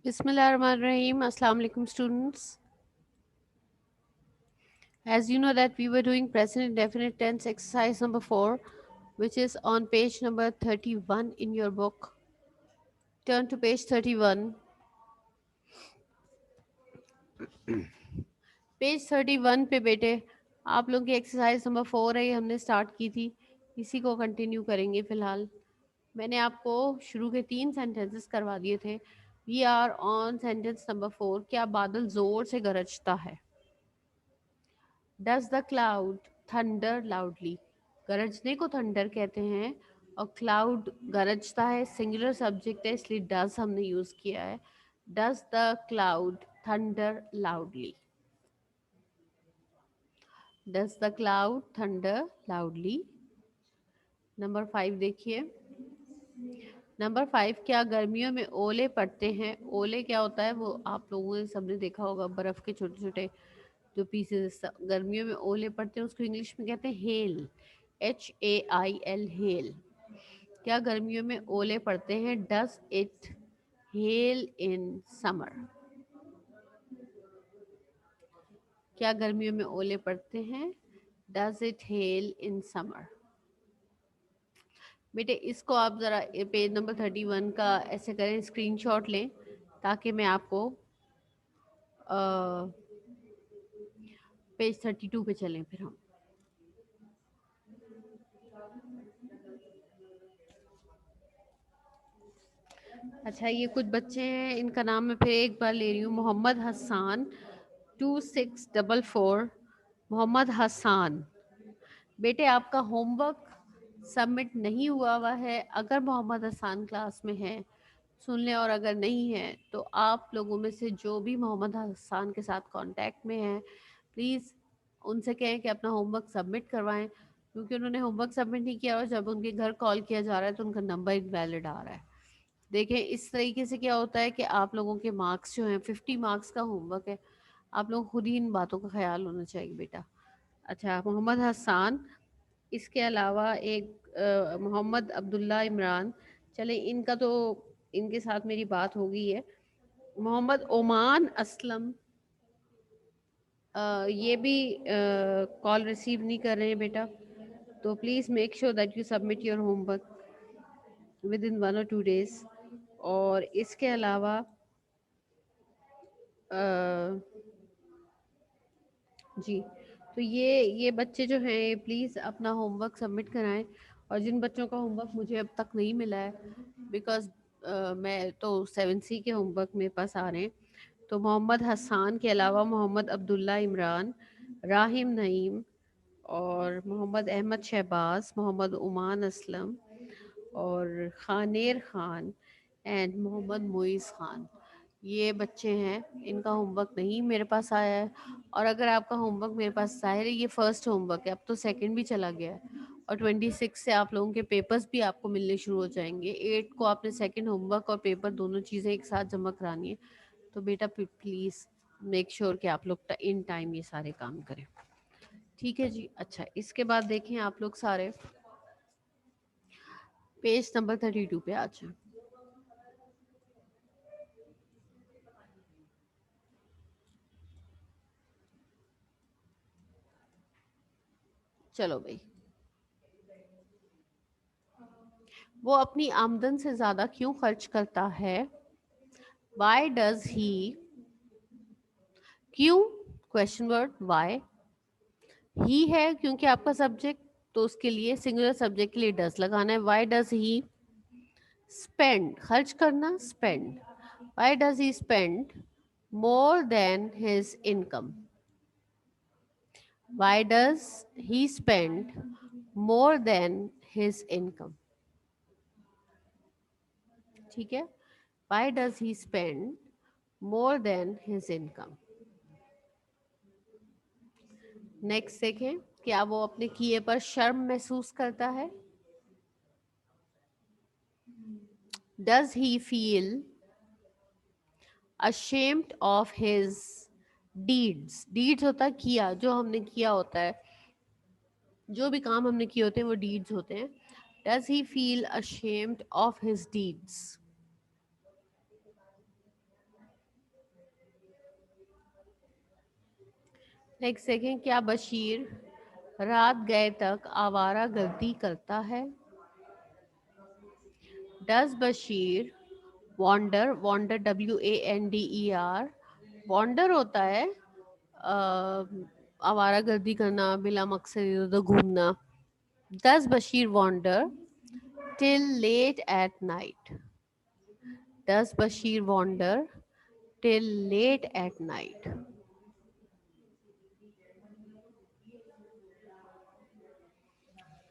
Bismillahirrahmanirrahim. Assalamu alaikum, students. As you know that we were doing present indefinite tense exercise number 4, which is on page number 31 in your book. Turn to page 31. Page 31 पे बेटे आप लोग की exercise number 4 है, ये हमने start की थी, इसी को कंटिन्यू करेंगे फिलहाल। मैंने आपको शुरू के 3 सेंटेंसेस करवा दिए थे। We are on sentence number 4। क्या बादल जोर से गरजता है? Does the cloud thunder loudly? गरजने को थंडर कहते हैं और क्लाउड गरजता है, सिंगुलर सब्जेक्ट है, इसलिए डज हमने यूज किया है। Does the cloud thunder loudly? Does the cloud thunder loudly? Number 5 देखिए। नंबर 5, क्या गर्मियों में ओले पड़ते हैं? ओले क्या होता है वो आप लोगों ने सबने देखा होगा, बर्फ के छोटे छोटे जो पीसेस गर्मियों में ओले पड़ते हैं उसको इंग्लिश में कहते हैं हेल। HAIL, hello. क्या गर्मियों में ओले पड़ते हैं? Does it hello in summer? क्या गर्मियों में ओले पड़ते हैं? Does it hello in summer? बेटे इसको आप ज़रा पेज नंबर 31 का ऐसे करें, स्क्रीनशॉट लें ताकि मैं आपको पेज 32 पे चलें फिर हम। अच्छा, ये कुछ बच्चे हैं, इनका नाम मैं फिर एक बार ले रही हूँ। मोहम्मद हसान 2644। मोहम्मद हसान, बेटे आपका होमवर्क सबमिट नहीं हुआ है। अगर मोहम्मद हसान क्लास में है सुन लें, और अगर नहीं है तो आप लोगों में से जो भी मोहम्मद हसान के साथ कांटेक्ट में हैं प्लीज़ उनसे कहें कि अपना होमवर्क सबमिट करवाएं, क्योंकि उन्होंने होमवर्क सबमिट नहीं किया और जब उनके घर कॉल किया जा रहा है तो उनका नंबर इनवैलिड आ रहा है। देखें इस तरीके से क्या होता है कि आप लोगों के मार्क्स जो हैं, 50 मार्क्स का होमवर्क है, आप लोग खुद ही इन बातों का ख्याल होना चाहिए बेटा। अच्छा, मोहम्मद हसान, इसके अलावा एक मोहम्मद अब्दुल्ला इमरान। चले इनका तो इनके साथ मेरी बात हो गई है। मोहम्मद ओमान असलम, ये भी कॉल रिसीव नहीं कर रहे हैं बेटा, तो please make sure that you submit your homework with in 1 or 2 days। और इसके अलावा अ, जी, तो ये बच्चे जो हैं प्लीज़ अपना होमवर्क सबमिट कराएं। और जिन बच्चों का होमवर्क मुझे अब तक नहीं मिला है, बिकॉज़ मैं तो 7C के होमवर्क मेरे पास आ रहे हैं, तो मोहम्मद हसान के अलावा मोहम्मद अब्दुल्ला इमरान, राहिम नईम और मोहम्मद अहमद शहबाज, मोहम्मद उमान असलम और खानेर खान एंड मोहम्मद मोइज़ खान, ये बच्चे हैं, इनका होमवर्क नहीं मेरे पास आया है। और अगर आपका होमवर्क मेरे पास, ज़ाहिर है ये फर्स्ट होमवर्क है, अब तो सेकंड भी चला गया है और 26 से आप लोगों के पेपर्स भी आपको मिलने शुरू हो जाएंगे। 8 को आपने सेकंड होमवर्क और पेपर दोनों चीज़ें एक साथ जमा करानी है। तो बेटा प्लीज़ मेक श्योर कि आप लोग इन टाइम ये सारे काम करें, ठीक है जी। अच्छा, इसके बाद देखें आप लोग सारे पेज नंबर 32 पे आ जाए। चलो भाई, वो अपनी आमदन से ज़्यादा क्यों खर्च करता है? वाई डज ही, क्यों, क्वेश्चन वर्ड वाई। ही है क्योंकि आपका सब्जेक्ट, तो उसके लिए सिंगुलर सब्जेक्ट के लिए डज लगाना है। वाई डज ही स्पेंड, खर्च करना, spend. Why does he spend more than his income? Why does he spend more than his income? ठीक है, why does he spend more than his income? Next देखें, क्या वो अपने किए पर शर्म महसूस करता है? Does he feel ashamed of his deeds? deeds होता है किया, जो हमने किया होता है, जो भी काम हमने किए होते हैं वो deeds होते हैं। does he feel ashamed of his deeds? Next देखें, क्या बशीर रात गए तक आवारा गर्दी करता है? Does Bashir wander, wander WANDER, wander होता है आवारा गर्दी करना, बिला मकसद इधर उधर घूमना। Does Bashir wander till late at night? Does Bashir wander till late at night?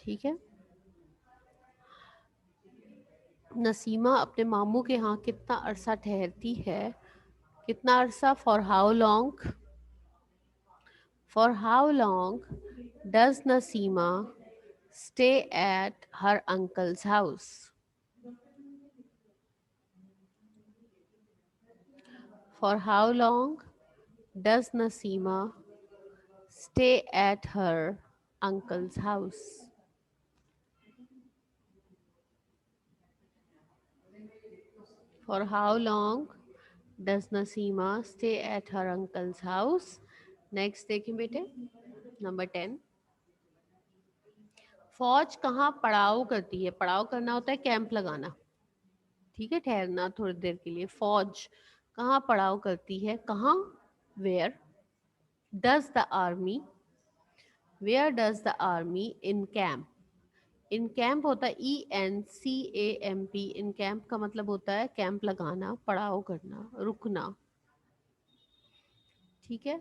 ठीक है। नसीमा अपने मामू के यहाँ कितना अरसा ठहरती है? कितना अरसा? For how long? For how long does Naseema stay at her uncle's house? For how long does Naseema stay at her uncle's house? For how long does Nasima stay at her uncle's house? Next देखें बेटे, number 10। फौज कहाँ पड़ाव करती है? पड़ाव करना होता है कैंप लगाना, ठीक है, ठहरना थोड़ी देर के लिए। फौज कहाँ पड़ाव करती है? कहाँ? Where does the army, where does the army encamp? Encamp होता है ENCAMP। इन कैंप का मतलब होता है कैंप लगाना, पड़ाव करना, रुकना, ठीक है।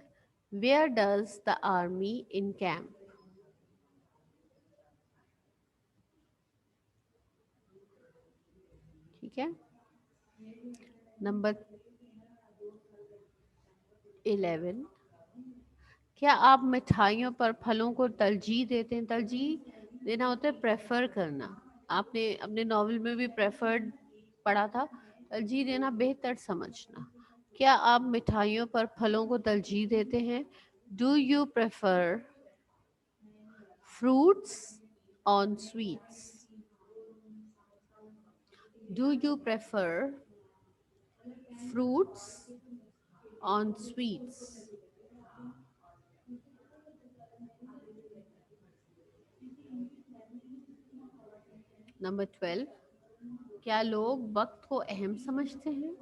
Where does the army encamp? ठीक है। नंबर 11, क्या आप मिठाइयों पर फलों को तरजीह देते हैं? तरजीह देना होता है प्रेफर करना। आपने अपने नॉवल में भी प्रेफर्ड पढ़ा था, तरजीह देना, बेहतर समझना। क्या आप मिठाइयों पर फलों को तरजीह देते हैं? Do you prefer fruits on sweets? Do you prefer fruits on sweets? Number 12, क्या लोग वक्त को अहम समझते हैं?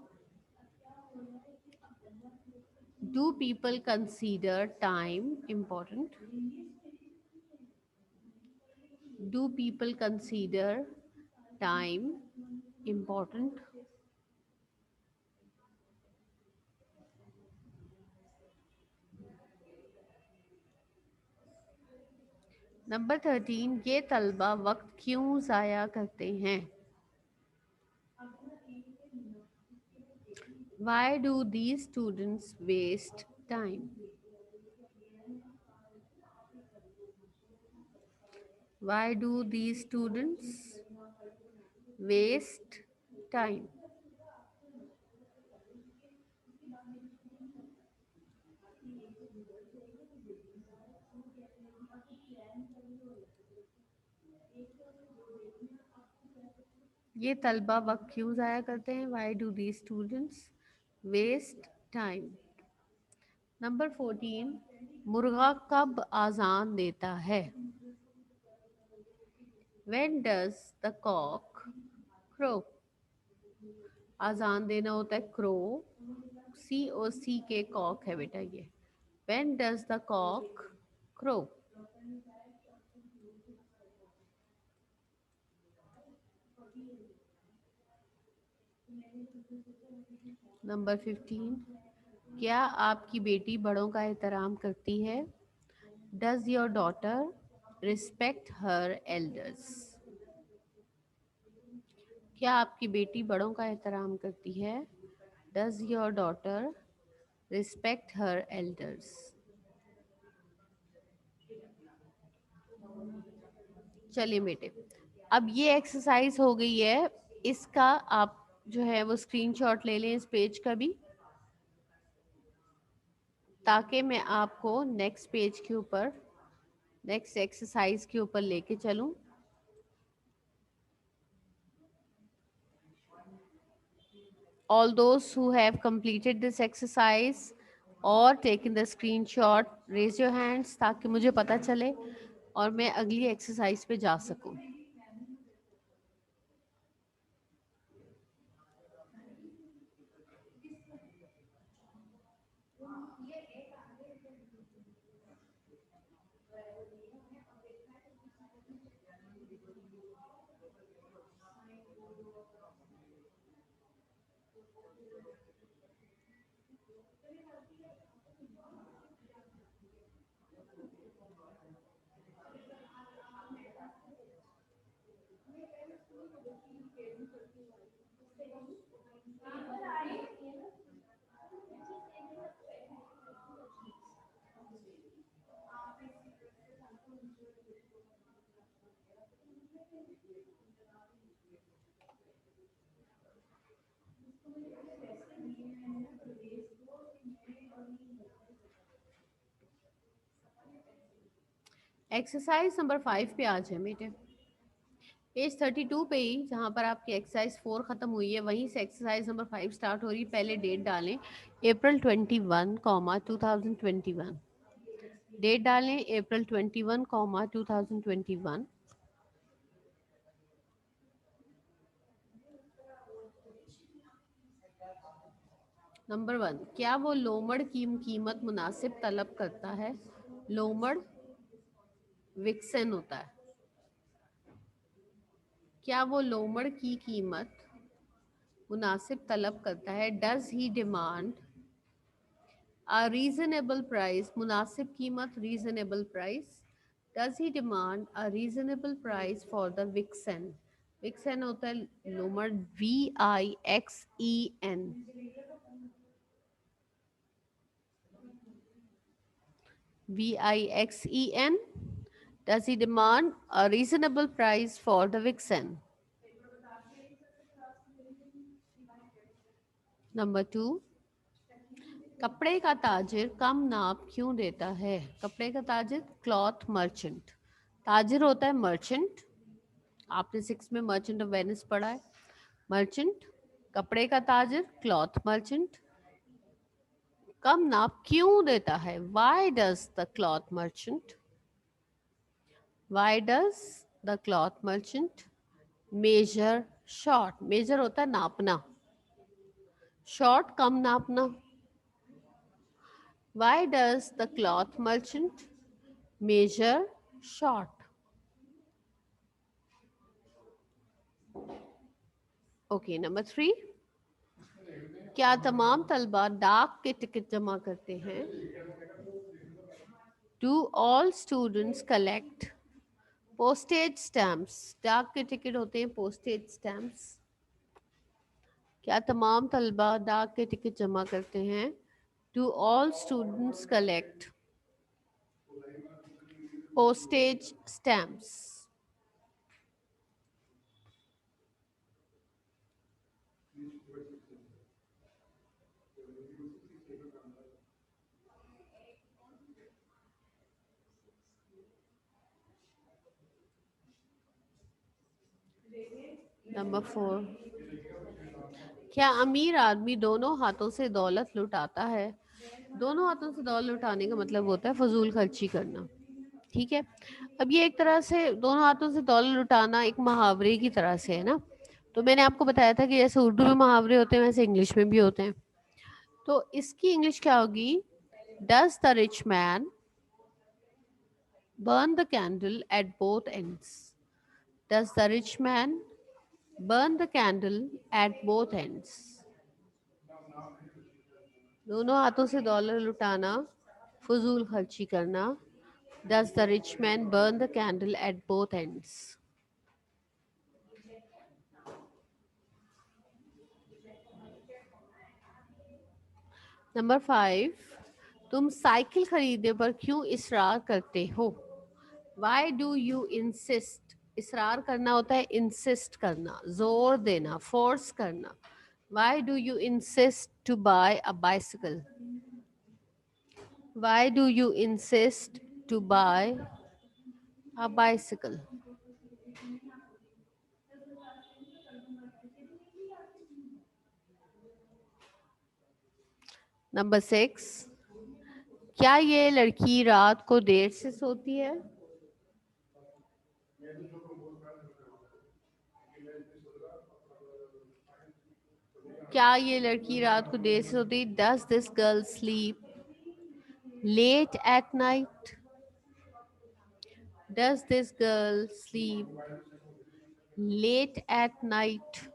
Do people consider time important? Do people consider time important? Number 13, ये तलबा वक्त क्यों ज़ाया करते हैं? Why do these students waste time? Why do these students waste time? ये तलबा वक्त क्यों ज़ाया करते हैं? Why do these students waste time? Number 14, मुर्गा कब आज़ान देता है? When does the cock crow? आज़ान देना होता है क्रो, COC के कॉक है बेटा ये। When does the cock crow? Number 15, क्या आपकी बेटी बड़ों का एहतराम करती है? Does your daughter respect her elders? क्या आपकी बेटी बड़ों का एहतराम करती है? Does your daughter respect her elders? चलिए बेटे, अब ये एक्सरसाइज हो गई है, इसका आप जो है वो स्क्रीनशॉट ले लें इस पेज का भी, ताकि मैं आपको नेक्स्ट पेज के ऊपर, नेक्स्ट एक्सरसाइज के ऊपर लेके चलूं। All those who have completed this exercise, और taken the screenshot, raise your hands, ताकि मुझे पता चले और मैं अगली एक्सरसाइज पे जा सकूं। एक्सरसाइज नंबर 5 पे आज है बेटे। पेज 32 पे ही, जहाँ पर आपकी एक्सरसाइज 4 खत्म हुई है, वहीं से एक्सरसाइज नंबर 5 स्टार्ट हो रही है। पहले डेट डालें April 21, 2021। डेट डालें April 21, 2021। नंबर 1, क्या वो लोमड़ की कीमत मुनासिब तलब करता है? लोमड़ विक्सन होता है। क्या वो लोमड़ की कीमत मुनासिब तलब करता है? Does he demand a reasonable price, मुनासिब कीमत, reasonable price. Does he demand a reasonable price for the vixen? Vixen होता है लोमड़, VIXEN। VIXEN। Does he demand a reasonable price for the vixen? Number 2, कपड़े का ताजिर कम नाप क्यों देता है? कपड़े का ताजिर, क्लॉथ मर्चेंट। ताजिर होता है मर्चेंट, आपने 6 में मर्चेंट ऑफ वेनिस पढ़ा है। मर्चेंट, कपड़े का ताजिर, क्लॉथ मर्चेंट, कम नाप क्यों देता है? Why does the cloth merchant, why does the cloth merchant measure short? Measure होता है नापना, शॉर्ट कम नापना। Why does the cloth merchant measure short? Okay, number 3, क्या तमाम तलबा डाक के टिकट जमा करते हैं? Do all students collect postage stamps? डाक के टिकट होते हैं पोस्टेज स्टैम्प्स। क्या तमाम तलबा डाक के टिकट जमा करते हैं? Do all students collect postage stamps? Number 4, क्या अमीर आदमी दोनों हाथों से दौलत लुटाता है? दोनों हाथों से दौलत लुटाने का मतलब होता है फजूल खर्ची करना। ठीक है, अब ये एक तरह से दोनों हाथों से दौलत लुटाना एक मुहावरे की तरह से है ना। तो मैंने आपको बताया था कि जैसे उर्दू में मुहावरे होते हैं वैसे इंग्लिश में भी होते हैं। तो इसकी इंग्लिश क्या होगी? Does the rich man burn the candle at both ends? Does the rich man burn the candle at both ends? दोनों हाथों से दौलत लुटाना, फजूल खर्ची करना। Does the rich man burn the candle at both ends? Number 5, तुम cycle खरीदने पर क्यों इसरार करते हो? Why do you insist? इसरार करना होता है इंसिस्ट करना, जोर देना, फोर्स करना। Why do you insist to buy a bicycle? Why do you insist to buy a bicycle? Number 6, क्या ये लड़की रात को देर से सोती है? क्या ये लड़की रात को देर से सोती है? Does this girl sleep late at night? Does this girl sleep late at night?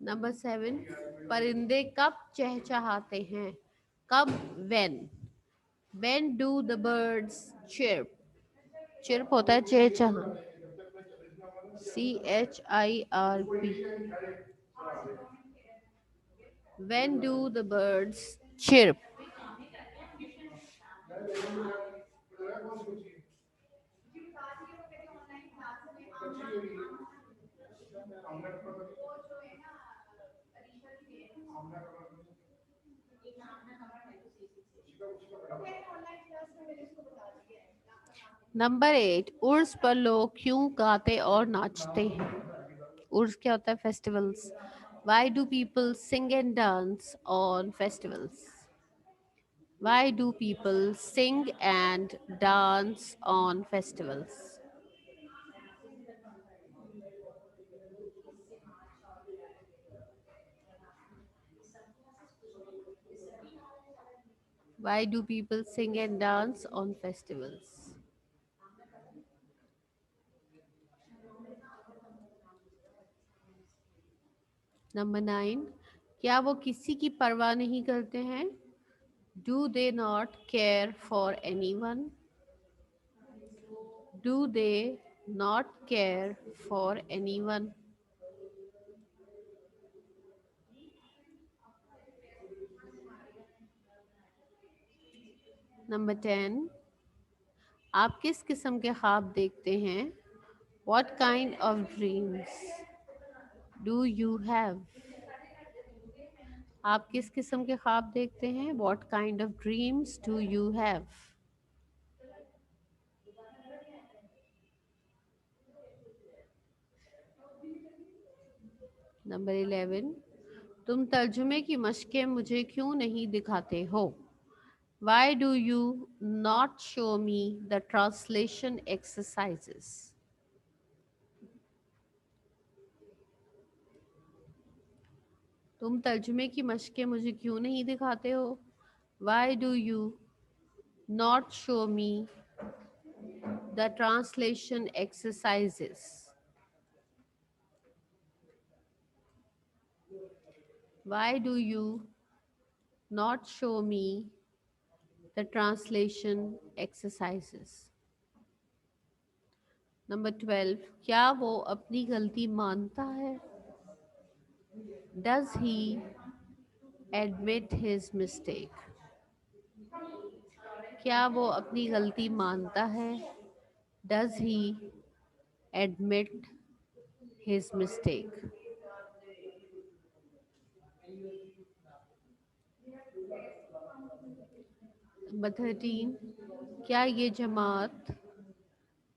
Number 7, परिंदे कब चहचहाते हैं? कब? When do the birds chirp? Chirp होता है चहचहा, CHIRP. When do the birds chirp? Number 8, उर्स पर लोग क्यों गाते और नाचते हैं? उर्स क्या होता है? Festivals. Why do people sing and dance on festivals? Why do people sing and dance on festivals? Why do people sing and dance on festivals? Number 9, क्या वो किसी की परवाह नहीं करते हैं? Do they not care for anyone? Do they not care for anyone? Number 10, आप किस किस्म के ख्वाब देखते हैं? What kind of dreams do you have? आप किस किस्म के ख्वाब देखते हैं? What kind of dreams do you have? Number 11, तुम तर्जुमे की मशकें मुझे क्यों नहीं दिखाते हो? Why do you not show me the translation exercises? तुम तर्जुमे की मशकें मुझे क्यों नहीं दिखाते हो? Why do you not show me the translation exercises? Why do you not show me the translation exercises? Number 12, क्या वो अपनी गलती मानता है? Does he admit his mistake? क्या वो अपनी गलती मानता है? Does he admit his mistake? Number 13, क्या ये जमात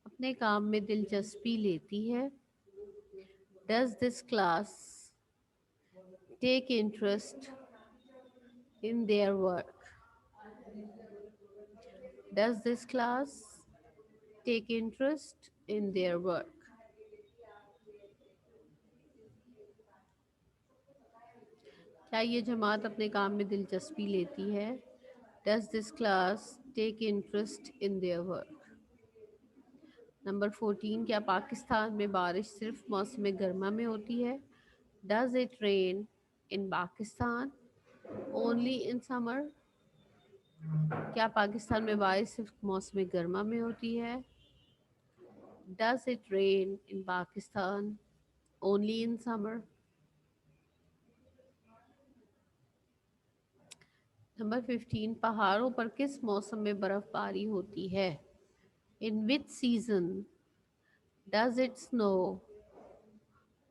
अपने काम में दिलचस्पी लेती है? Does this class take interest in their work? Does this class take interest in their work? क्या ये जमात अपने काम में दिलचस्पी लेती है? Does this class take interest in their work? Number 14, क्या पाकिस्तान में बारिश सिर्फ मौसम गर्मा में होती है? Does it rain in Pakistan only in summer? क्या पाकिस्तान में बारिश सिर्फ मौसम गर्मा में होती है? Does it rain in Pakistan only in summer? Number 15, पहाड़ों पर किस मौसम में बर्फबारी होती है? In which season does it snow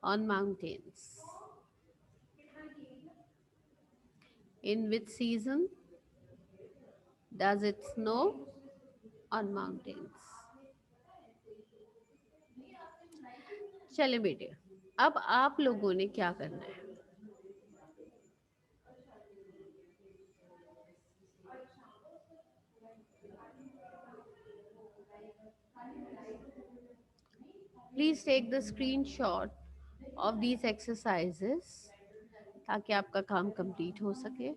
on mountains? In which season Does it snow on mountains? चले बेटे, अब आप लोगों ने क्या करना है? Please take the screenshot of these exercises ताकि आपका काम कंप्लीट हो सके।